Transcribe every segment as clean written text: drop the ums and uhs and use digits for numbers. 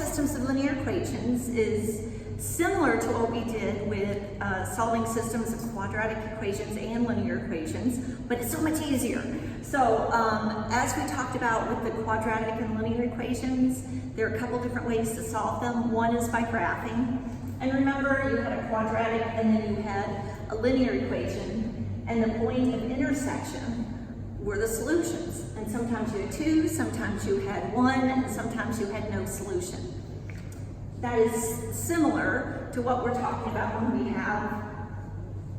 systems of linear equations is similar to what we did with solving systems of quadratic equations and linear equations, but it's so much easier. So as we talked about with the quadratic and linear equations, there are a couple different ways to solve them. One is by graphing. And remember, you had a quadratic and then you had a linear equation, and the point of intersection were the solutions. And sometimes you had two, sometimes you had one, and sometimes you had no solution. That is similar to what we're talking about when we have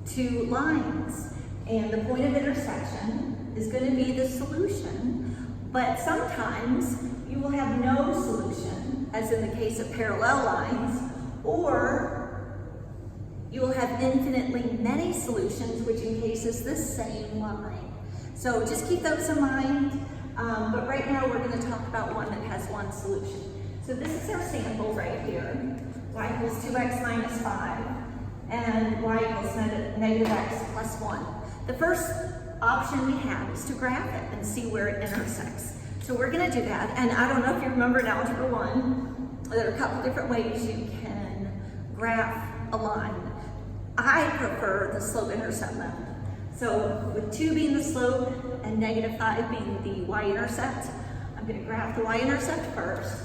two lines. And the point of intersection is going to be the solution, but sometimes you will have no solution, as in the case of parallel lines, or you will have infinitely many solutions, which encases the same line. So just keep those in mind, but right now we're going to talk about one that has one solution. So this is our sample right here. Y equals 2x minus 5, and y equals negative x plus 1. The first option we have is to graph it and see where it intersects. So we're going to do that, and I don't know if you remember in Algebra 1, there are a couple different ways you can graph a line. I prefer the slope-intercept method. So with 2 being the slope and negative 5 being the y-intercept, I'm going to graph the y-intercept first,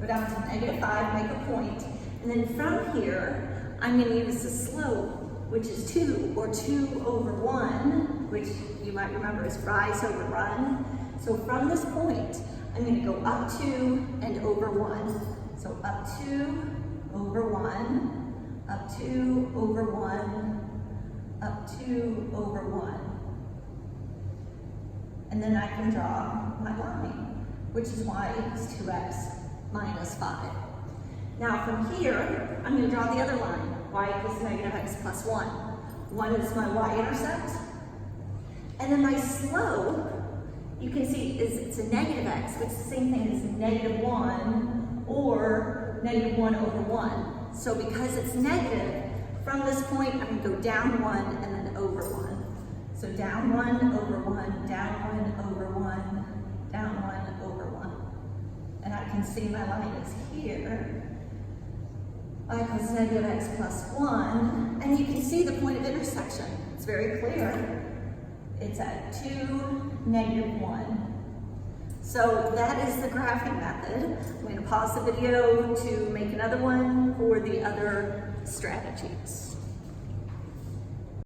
go down to negative 5, make a point, and then from here, I'm going to use the slope, which is 2, or 2 over 1, which you might remember is rise over run. So from this point, I'm going to go up 2 and over 1. So up 2, over 1, up 2, over 1, up 2, over 1. And then I can draw my line, which is y equals 2x minus 5. Now from here, I'm going to draw the other line, y equals negative x plus 1. 1 is my y-intercept. And then my slope, you can see it's a negative x, which is the same thing as negative 1 or negative 1 over 1. So because it's negative, from this point, I'm going to go down 1 and then over 1. So down 1 over 1, down 1 over 1, down 1 over 1. And I can see my line is here. Y equals negative x plus 1. And you can see the point of intersection. It's very clear. It's at 2, negative 1. So that is the graphing method. I'm going to pause the video to make another one for the other strategies.